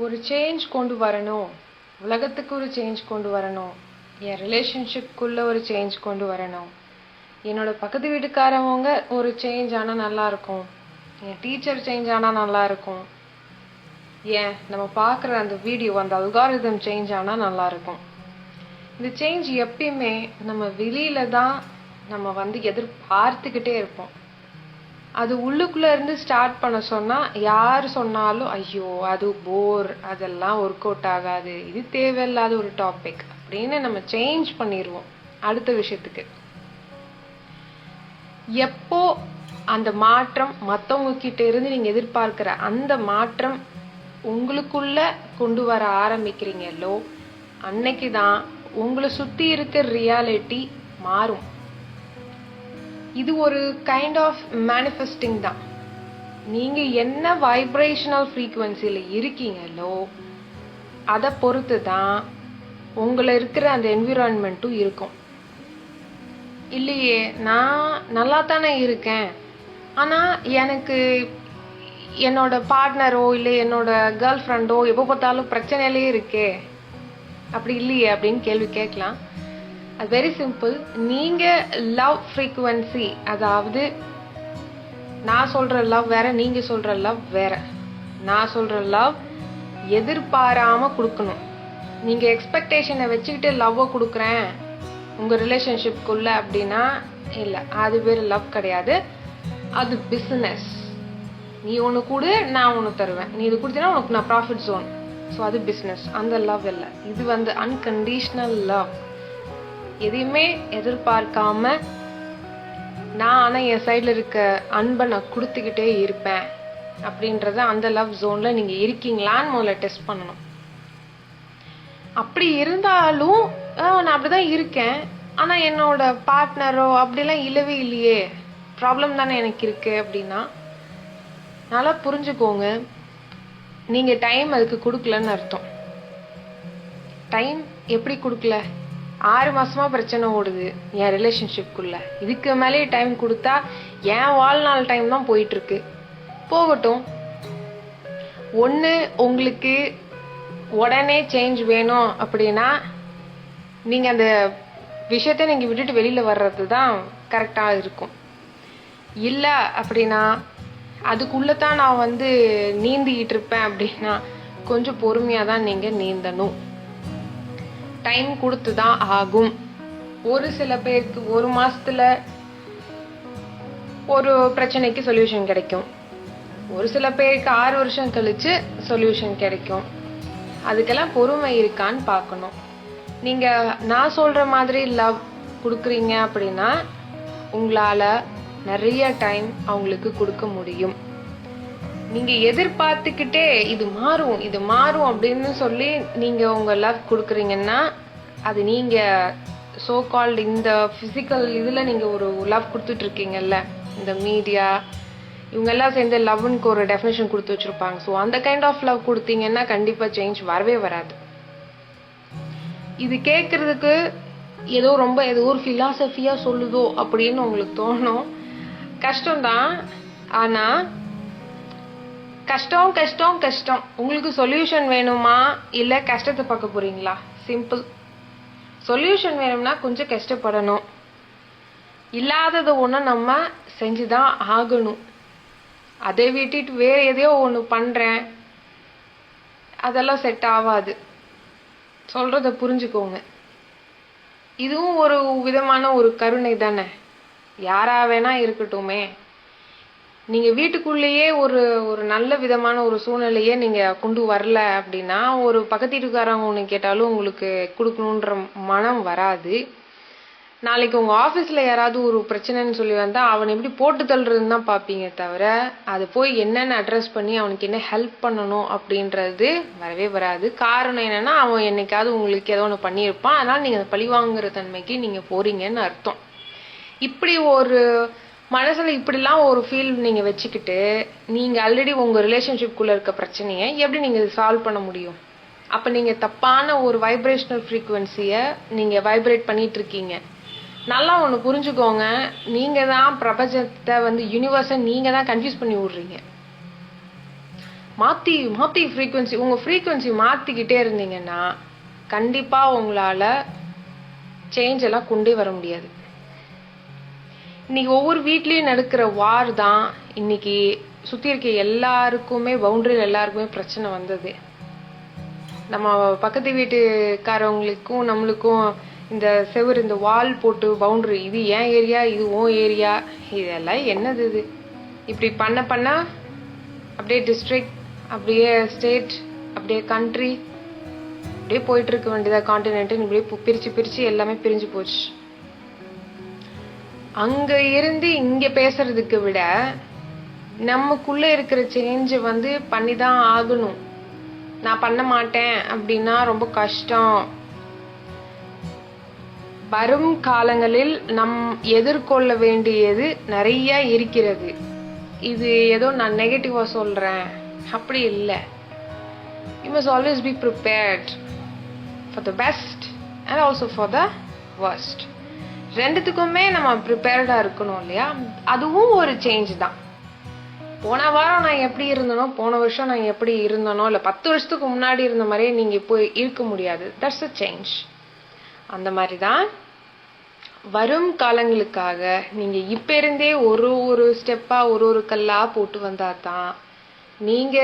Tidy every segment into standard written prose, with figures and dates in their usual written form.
ஒரு சேஞ்ச் கொண்டு வரணும், உலகத்துக்கு ஒரு சேஞ்ச் கொண்டு வரணும், என் ரிலேஷன்ஷிப்குள்ளே ஒரு சேஞ்ச் கொண்டு வரணும், என்னோட பக்கத்து வீட்டுக்காரவங்க ஒரு சேஞ்ச் ஆனால் நல்லாயிருக்கும், என் டீச்சர் சேஞ்ச் ஆனால் நல்லாயிருக்கும், ஏன் நம்ம பார்க்குற அந்த வீடியோ அந்த அல்காரிதம் சேஞ்ச் ஆனால் நல்லாயிருக்கும். இந்த சேஞ்ச் எப்பயுமே நம்ம வெளியில தான் நம்ம எதிர்பார்த்துக்கிட்டே இருப்போம். அது உள்ளுக்குள்ளே இருந்து ஸ்டார்ட் பண்ண சொன்னால் யார் சொன்னாலும் ஐயோ அது போர், அதெல்லாம் ஒர்க் அவுட் ஆகாது, இது தேவையில்லாத ஒரு டாபிக் அப்படின்னு நம்ம சேஞ்ச் பண்ணிடுவோம் அடுத்த விஷயத்துக்கு. எப்போ அந்த மாற்றம் மற்றவங்க கிட்ட இருந்து நீங்கள் எதிர்பார்க்குற அந்த மாற்றம் உங்களுக்குள்ள கொண்டு வர ஆரம்பிக்கிறீங்களோ அன்னைக்கு தான் உங்களை சுற்றி இருக்கிற ரியாலிட்டி மாறும். இது ஒரு கைண்ட் ஆஃப் மேனிஃபெஸ்டிங் தான். நீங்கள் என்ன வைப்ரேஷனல் ஃப்ரீக்குவென்சியில் இருக்கீங்களோ அதை பொறுத்து தான் உங்களை இருக்கிற அந்த என்விரான்மெண்ட்டும் இருக்கும். இல்லையே நான் நல்லா தானே இருக்கேன், ஆனால் எனக்கு என்னோட பார்ட்னரோ இல்லை என்னோட கேர்ள் ஃப்ரெண்டோ எப்போ பார்த்தாலும் பிரச்சனையிலே இருக்கே, அப்படி இல்லையே அப்படின்னு கேள்வி கேட்கலாம். அது வெரி சிம்பிள். நீங்கள் லவ் ஃப்ரீக்குவென்சி, அதாவது நான் சொல்கிற லவ் வேற, நீங்கள் சொல்கிற லவ் வேற. நான் சொல்கிற லவ் எதிர்பாராமல் கொடுக்கணும். நீங்கள் எக்ஸ்பெக்டேஷனை வச்சுக்கிட்டு லவ்வை கொடுக்குறேன் உங்கள் ரிலேஷன்ஷிப்குள்ளே அப்படின்னா இல்லை, அது பேர் லவ் கிடையாது, அது பிஸ்னஸ். நீ ஒன்று கொடு, நான் ஒன்று தருவேன், நீ இது கொடுத்தீங்கன்னா உனக்கு நான் ப்ராஃபிட் ஜோன். ஸோ அது பிஸ்னஸ், அந்த லவ் இல்லை. இது அன்கண்டிஷ்னல் லவ். எதையுமே எதிர்பார்க்காம நான் ஆனால் என் சைடில் இருக்க அன்பை நான் கொடுத்துக்கிட்டே இருப்பேன் அப்படின்றத அந்த லவ் ஜோனில் நீங்கள் இருக்கீங்களான்னு முதல்ல டெஸ்ட் பண்ணணும். அப்படி இருந்தாலும் நான் அப்படி தான் இருக்கேன், ஆனால் என்னோட பார்ட்னரோ அப்படிலாம் இல்லவே இல்லையே, ப்ராப்ளம் தானே எனக்கு இருக்குது அப்படின்னா நல்லா புரிஞ்சுக்கோங்க, நீங்கள் டைம் அதுக்கு கொடுக்கலன்னு அர்த்தம். டைம் எப்படி கொடுக்கல? 6 மாசமா பிரச்சனை ஓடுது என் ரிலேஷன்ஷிப்குள்ள, இதுக்கு மேலே டைம் கொடுத்தா என் வாழ்நாள் டைம் தான் போயிட்டு இருக்கு. போகட்டும். ஒன்று உங்களுக்கு உடனே சேஞ்ச் வேணும் அப்படின்னா நீங்கள் அந்த விஷயத்த நீங்கள் விட்டுட்டு வெளியில் வர்றது தான் கரெக்டாக இருக்கும். இல்லை அப்படின்னா அதுக்குள்ளே தான் நான் நீந்திக்கிட்டு இருப்பேன் அப்படின்னா கொஞ்சம் பொறுமையாக தான் நீங்கள் நீந்தணும். டைம் கொடுத்து தான் ஆகும். ஒரு சில பேருக்கு 1 மாசத்துல ஒரு பிரச்சனைக்கு சொல்யூஷன் கிடைக்கும், ஒரு சில பேருக்கு 6 வருஷம் கழிச்சு சொல்யூஷன் கிடைக்கும். அதுக்கெல்லாம் பொறுமை இருக்கான்னு பார்க்கணும். நீங்கள் நான் சொல்கிற மாதிரி லவ் கொடுக்குறீங்க அப்படின்னா உங்களால் நிறைய டைம் அவங்களுக்கு கொடுக்க முடியும். நீங்கள் எதிர்பார்த்துக்கிட்டே இது மாறும் இது மாறும் அப்படின்னு சொல்லி நீங்கள் உங்கள் லவ் கொடுக்குறீங்கன்னா அது நீங்கள் சோ கால்டு இந்த ஃபிசிக்கல் இதில் நீங்கள் ஒரு லவ் கொடுத்துட்ருக்கீங்கல்ல, இந்த மீடியா இவங்கெல்லாம் சேர்ந்து லவ்னுக்கு ஒரு டெஃபினேஷன் கொடுத்து வச்சுருப்பாங்க. ஸோ அந்த கைண்ட் ஆஃப் லவ் கொடுத்தீங்கன்னா கண்டிப்பாக சேஞ்ச் வரவே வராது. இது கேட்குறதுக்கு ஏதோ ஒரு ஃபிலாசபியாக சொல்லுதோ அப்படின்னு உங்களுக்கு தோணும். கஷ்டம்தான். ஆனால் கஷ்டம் கஷ்டம் கஷ்டம். உங்களுக்கு சொல்யூஷன் வேணுமா இல்லை கஷ்டத்தை பார்க்க போறீங்களா? சிம்பிள். சொல்யூஷன் வேணும்னா கொஞ்சம் கஷ்டப்படணும். இல்லாததை ஒன்று நம்ம செஞ்சுதான் ஆகணும். அதை விட்டுட்டு வேற எதையோ ஒன்று பண்ணுறேன் அதெல்லாம் செட் ஆகாது. சொல்றத புரிஞ்சுக்கோங்க. இதுவும் ஒரு விதமான ஒரு கருணை தானே. யாரா வேணா இருக்கட்டுமே, நீங்கள் வீட்டுக்குள்ளேயே ஒரு நல்ல விதமான ஒரு சூழ்நிலையே நீங்கள் கொண்டு வரல அப்படின்னா ஒரு பக்கத்து வீட்டுக்காரங்க ஒன்று கேட்டாலும் உங்களுக்கு கொடுக்கணுன்ற மனம் வராது. நாளைக்கு உங்கள் ஆஃபீஸில் யாராவது ஒரு பிரச்சனைன்னு சொல்லி வந்தால் அவனை எப்படி போட்டு தள்ளுறதுன்னு தான் பார்ப்பீங்க தவிர அதை போய் என்னென்னு அட்ரஸ் பண்ணி அவனுக்கு என்ன ஹெல்ப் பண்ணணும் அப்படின்றது வரவே வராது. காரணம் என்னென்னா அவன் என்னைக்காவது உங்களுக்கு ஏதோ ஒன்று பண்ணியிருப்பான், அதனால் நீங்கள் பழி வாங்குற தன்மைக்கு நீங்கள் போகிறீங்கன்னு அர்த்தம். இப்படி ஒரு மனசில் இப்படிலாம் ஒரு ஃபீல் நீங்கள் வச்சுக்கிட்டு நீங்கள் ஆல்ரெடி உங்கள் ரிலேஷன்ஷிப்குள்ளே இருக்க பிரச்சனையை எப்படி நீங்கள் சால்வ் பண்ண முடியும்? அப்போ நீங்கள் தப்பான ஒரு வைப்ரேஷனல் ஃப்ரீக்குவென்சியை நீங்கள் வைப்ரேட் பண்ணிட்டு இருக்கீங்க. நல்லா ஒன்று புரிஞ்சுக்கோங்க, நீங்கள் தான் பிரபஞ்சத்தை யூனிவர்ஸை நீங்கள் தான் கன்ஃபியூஸ் பண்ணி விட்றீங்க. மாற்றி மாற்றி ஃப்ரீக்குவென்சி உங்கள் ஃப்ரீக்குவென்சி மாற்றிக்கிட்டே இருந்தீங்கன்னா கண்டிப்பாக உங்களால் சேஞ்ச் எல்லாம் கொண்டே வர முடியாது. இன்னைக்கு ஒவ்வொரு வீட்லேயும் நடக்கிற வார் தான் இன்னைக்கு சுற்றி இருக்க எல்லாருக்குமே பவுண்டரியில் எல்லாருக்குமே பிரச்சனை வந்தது. நம்ம பக்கத்து வீட்டுக்காரவங்களுக்கும் நம்மளுக்கும் இந்த செவர் இந்த வால் போட்டு பவுண்டரி, இது ஏன் ஏரியா இது ஓ ஏரியா, இதெல்லாம் என்னது இது? இப்படி பண்ண பண்ண அப்படியே டிஸ்ட்ரிக்ட், அப்படியே ஸ்டேட், அப்படியே கண்ட்ரி, அப்படியே போயிட்டு இருக்க வேண்டியதா, கான்டினென்ட்னு இப்படியே பிரிச்சு பிரிச்சு எல்லாமே பிரிஞ்சு போச்சு. அங்க இருந்து இங்க பேசுறதுக்கு விட நமக்குள்ள இருக்கிற சேஞ்சை பண்ணிதான் ஆகணும். நான் பண்ண மாட்டேன் அப்படின்னா ரொம்ப கஷ்டம். வரும் காலங்களில் நம் எதிர்கொள்ள வேண்டியது நிறைய இருக்கிறது. இது ஏதோ நான் நெகட்டிவா சொல்றேன், அப்படி இல்லை. You must always be prepared for the best and also for the worst. ரெண்டுத்துக்குமே நம்ம ப்ரிப்பேர்டா இருக்கணும் இல்லையா? அதுவும் ஒரு சேஞ்ச் தான். போன வாரம் நான் எப்படி இருந்தனோ, போன வருஷம் நான் எப்படி இருந்தனோ, இல்லை 10 வருஷத்துக்கு முன்னாடி இருந்த மாதிரியே நீங்க இப்போ இருக்க முடியாது. That's a change. அந்த மாதிரி தான் வரும் காலங்களுக்காக நீங்க இப்ப இருந்தே ஒரு ஸ்டெப்பா ஒரு கல்லா போட்டு வந்தா தான் நீங்க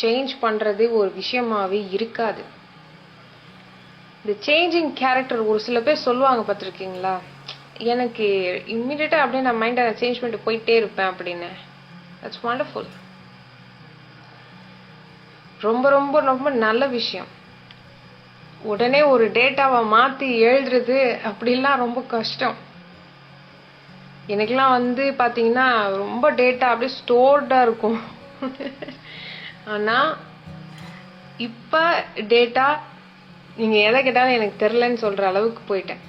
சேஞ்ச் பண்றது ஒரு விஷயமாவே இருக்காது. இந்த சேஞ்சிங் கேரக்டர் ஒரு சில பேர் சொல்லுவாங்க பார்த்துருக்கீங்களா, எனக்கு இம்மிடியட்டா அப்படியே நான் மைண்டை சேஞ்ச் பண்ணிட்டு போயிட்டே இருப்பேன் அப்படின்னு. That's wonderful. ரொம்ப ரொம்ப ரொம்ப நல்ல விஷயம். உடனே ஒரு டேட்டாவை மாத்தி எழுதுறது அப்படிலாம் ரொம்ப கஷ்டம். எனக்கெல்லாம் பாத்தீங்கன்னா ரொம்ப டேட்டா அப்படியே ஸ்டோர்டா இருக்கும். ஆனா இப்ப டேட்டா நீங்க எதை கேட்டாலும் எனக்கு தெரியலன்னு சொல்ற அளவுக்கு போயிட்டேன்.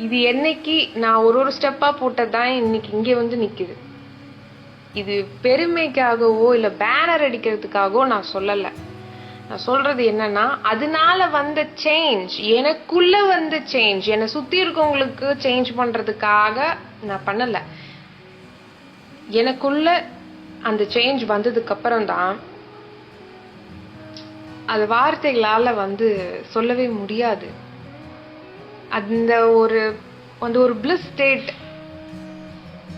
இது என்னைக்கு நான் ஒரு ஸ்டெப்பா போட்டதான் இன்னைக்கு இங்க நிக்குது. இது பெருமைக்காகவோ இல்ல பேனர் அடிக்கிறதுக்காகவோ நான் சொல்லல. நான் சொல்றது என்னன்னா, அதனால வந்த சேஞ்ச், எனக்குள்ள வந்த சேஞ்ச், என்னை சுத்தி இருக்கவங்களுக்கு சேஞ்ச் பண்றதுக்காக நான் பண்ணல. எனக்குள்ள அந்த சேஞ்ச் வந்ததுக்கு அப்புறம் தான் அது வார்த்தைகளால சொல்லவே முடியாது. அந்த ஒரு பிளிஸ் ஸ்டேட்,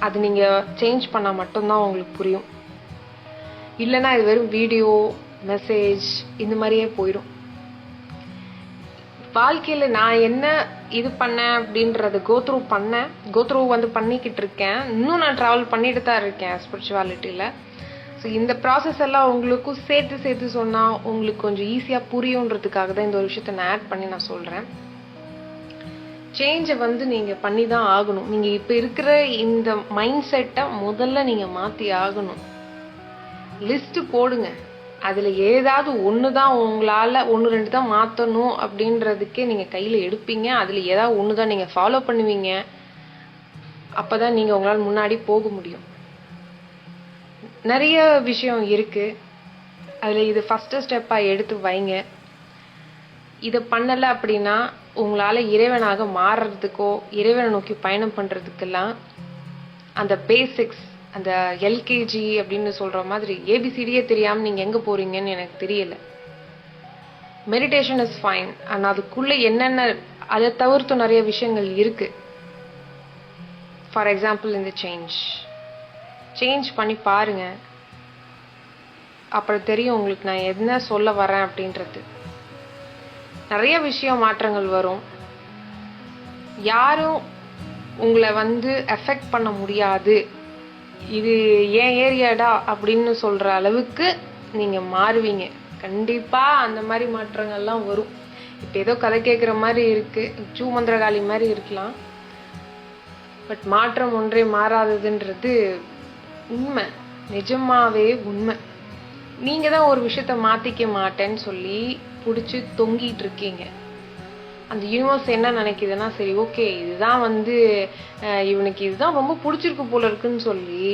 அது நீங்க சேஞ்ச் பண்ணா மட்டும்தான் உங்களுக்கு புரியும். இல்லைன்னா இது வெறும் வீடியோ மெசேஜ் இந்த மாதிரியே போயிடும். வாழ்க்கையில நான் என்ன இது பண்ணேன் அப்படின்றத கோத்ரூ பண்ணிக்கிட்டு இருக்கேன். இன்னும் நான் டிராவல் பண்ணிட்டு தான் இருக்கேன் ஸ்பிரிச்சுவாலிட்டியில. ஸோ இந்த ப்ராசஸ் எல்லாம் உங்களுக்கும் சேர்த்து சொன்னா உங்களுக்கு கொஞ்சம் ஈஸியா புரியுன்றதுக்காக தான் இந்த ஒரு விஷயத்த நான் ஆட் பண்ணி நான் சொல்றேன். சேஞ்சை நீங்க பண்ணிதான் ஆகணும். நீங்க இப்ப இருக்கிற இந்த மைண்ட் செட்டை முதல்ல நீங்க மாத்தி ஆகணும். லிஸ்ட் போடுங்க. அதுல ஏதாவது ஒண்ணுதான் உங்களால 1-2 தான் மாத்தணும் அப்படின்றதுக்கே நீங்க கையில எடுப்பீங்க. அதுல ஏதாவது ஒண்ணுதான் நீங்க ஃபாலோ பண்ணுவீங்க. அப்பதான் நீங்க உங்களால முன்னாடி போக முடியும். நிறைய விஷயம் இருக்கு. அதுல இது ஃபர்ஸ்ட் ஸ்டெப்பா எடுத்து வைங்க. இதை பண்ணல அப்படின்னா உங்களால இறைவனாக மாறுறதுக்கோ இறைவனை நோக்கி பயணம் பண்றதுக்கெல்லாம் அந்த பேசிக்ஸ், அந்த எல்கேஜி அப்படின்னு சொல்ற மாதிரி ஏபிசிடியே தெரியாம நீங்க எங்க போறீங்கன்னு எனக்கு தெரியல. Meditation is fine. ஆனா அதுக்குள்ள என்னென்ன அதை தவிர்த்து நிறைய விஷயங்கள் இருக்கு. ஃபார் எக்ஸாம்பிள் இந்த சேஞ்ச் பண்ணி பாருங்க. அப்புறம் தெரியும் உங்களுக்கு நான் என்ன சொல்ல வரேன் அப்படின்றது. நிறைய விஷயம் மாற்றங்கள் வரும். யாரும் உங்களை எஃபெக்ட் பண்ண முடியாது, இது ஏன் ஏரியாடா அப்படின்னு சொல்ற அளவுக்கு நீங்க மாறுவீங்க. கண்டிப்பா அந்த மாதிரி மாற்றங்கள்லாம் வரும். இப்ப ஏதோ கதை கேட்குற மாதிரி இருக்கு, மந்திரகாளி மாதிரி இருக்கலாம். பட் மாற்றம் ஒன்றே மாறாததுன்றது உண்மை, நிஜமாவே உண்மை. நீங்க தான் ஒரு விஷயத்த மாத்திக்க மாட்டேன்னு சொல்லி பிடிச்சி தொங்கிட்டு இருக்கீங்க. அந்த யூனிவர்ஸ் என்ன நினைக்குதுன்னா, சரி ஓகே இதுதான் இவனுக்கு இதுதான் ரொம்ப பிடிச்சிருக்கு போல இருக்குன்னு சொல்லி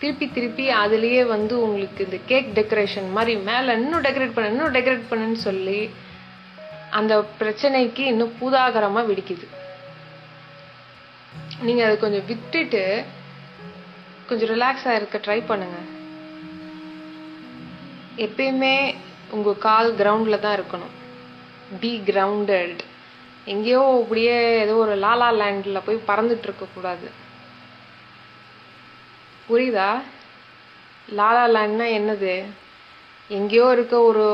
திருப்பி அதுலயே உங்களுக்கு இந்த கேக் டெக்கரேஷன் மாதிரி மேல இன்னும் டெக்கரேட் பண்ணுன்னு சொல்லி அந்த பிரச்சனைக்கு இன்னும் பூதாகரமா வெடிக்குது. நீங்க அதை கொஞ்சம் விட்டுட்டு கொஞ்சம் ரிலாக்ஸா இருக்க ட்ரை பண்ணுங்க. எப்பயுமே உங்கள் கால் கிரவுண்டில் தான் இருக்கணும். Be grounded. எங்கேயோ அப்படியே ஏதோ ஒரு லாலா லேண்டில் போய் பறந்துட்டு இருக்கக்கூடாது. புரியுதா? லாலா லேண்ட்னா என்னது? எங்கேயோ இருக்க ஒரு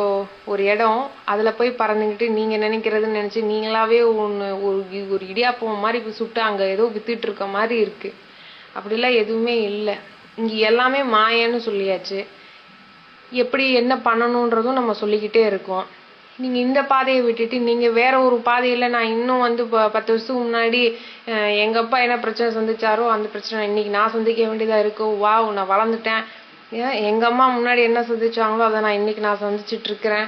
ஒரு இடம், அதில் போய் பறந்துக்கிட்டு நீங்கள் நினைக்கிறதுன்னு நினச்சி நீங்களாவே ஒரு இடியாப்பம் மாதிரி போய் சுட்டு அங்கே ஏதோ வித்துட்டு இருக்க மாதிரி இருக்குது. அப்படிலாம் எதுவுமே இல்லை. இங்கே எல்லாமே மாயன்னு சொல்லியாச்சு. எப்படி என்ன பண்ணணுன்றதும் நம்ம சொல்லிக்கிட்டே இருக்கோம். நீங்கள் இந்த பாதையை விட்டுட்டு நீங்கள் வேற ஒரு பாதையில் நான் இன்னும் வந்து 10 வருஷத்துக்கு முன்னாடி எங்கள் அப்பா என்ன பிரச்சனை சந்திச்சாரோ அந்த பிரச்சனை இன்னைக்கு நான் சந்திக்க வேண்டியதாக இருக்கோ. நான் வளர்ந்துட்டேன். எங்கள் அம்மா முன்னாடி என்ன சந்திச்சாங்களோ அதை இன்னைக்கு நான் சந்திச்சுட்டு இருக்கிறேன்.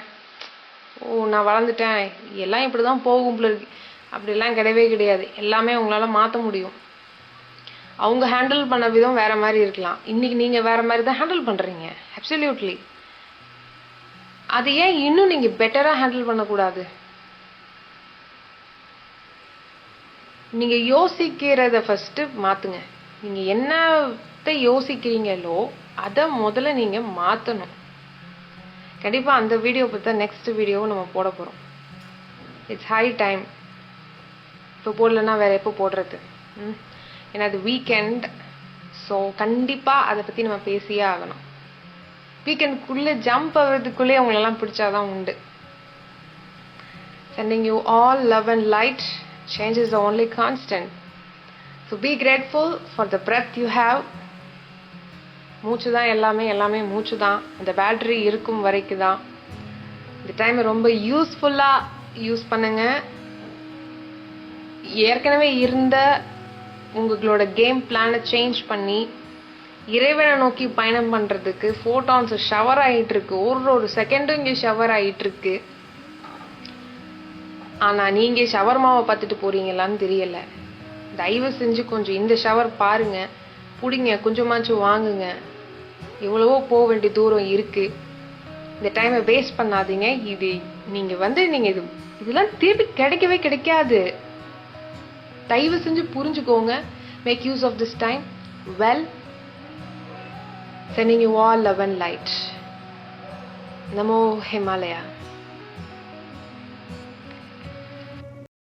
நான் வளர்ந்துட்டேன், எல்லாம் இப்படி தான் போகும் போல இருக்கு. அப்படிலாம் கிடையவே கிடையாது. எல்லாமே உங்களால் மாற்ற முடியும். அவங்க ஹேண்டில் பண்ண விதம் வேற மாதிரி இருக்கலாம். இன்னைக்கு நீங்கள் வேற மாதிரி தான் ஹேண்டில் பண்ணுறீங்க. அப்சல்யூட்லி. அது ஏன் இன்னும் நீங்கள் பெட்டராக ஹேண்டில் பண்ணக்கூடாது? நீங்கள் யோசிக்கிறத ஃபஸ்ட்டு மாற்றுங்க. நீங்கள் என்னத்தை யோசிக்கிறீங்களோ அதை முதல்ல நீங்கள் மாற்றணும். கண்டிப்பாக அந்த வீடியோ பற்றி நெக்ஸ்ட் வீடியோவை நம்ம போட போகிறோம். It's high time. இப்போ போடலன்னா வேறு எப்போ போடுறது? ஏன்னா அது வீக்கெண்ட். ஸோ கண்டிப்பாக அதை பற்றி நம்ம பேசியே ஆகணும். வீக்கெண்டுக்குள்ளே ஜம்ப் ஆகிறதுக்குள்ளே அவங்களெல்லாம் பிடிச்சாதான் உண்டு. Sending you all love and light. Change is the only constant. So be grateful for the breath you have. மூச்சு தான் எல்லாமே, எல்லாமே மூச்சு தான். அந்த பேட்டரி இருக்கும் வரைக்கும் தான். இந்த டைமை ரொம்ப யூஸ்ஃபுல்லாக யூஸ் பண்ணுங்க. ஏற்கனவே இருந்த உங்களோட கேம் பிளானை சேஞ்ச் பண்ணி இறைவனை நோக்கி பயணம் பண்ணுறதுக்கு ஃபோட்டான்ஸ் ஷவர் ஆகிட்டு இருக்கு. ஒரு செகண்டும் இங்கே ஷவர் ஆகிட்டு இருக்கு. ஆனால் நீங்கள் ஷவர்மாவை பார்த்துட்டு போறீங்களான்னு தெரியல. தயவு செஞ்சு கொஞ்சம் இந்த ஷவர் பாருங்க, பிடிங்க, கொஞ்சமாச்சும் வாங்குங்க. எவ்வளவோ போக வேண்டிய தூரம் இருக்கு. இந்த டைமை வேஸ்ட் பண்ணாதீங்க. இது நீங்கள் இதெல்லாம் திருப்பி கிடைக்கவே கிடைக்காது. தயவு செஞ்சு புரிஞ்சுக்கோங்க. Make use of this time well. Sending you all love and light. Namo Himalaya.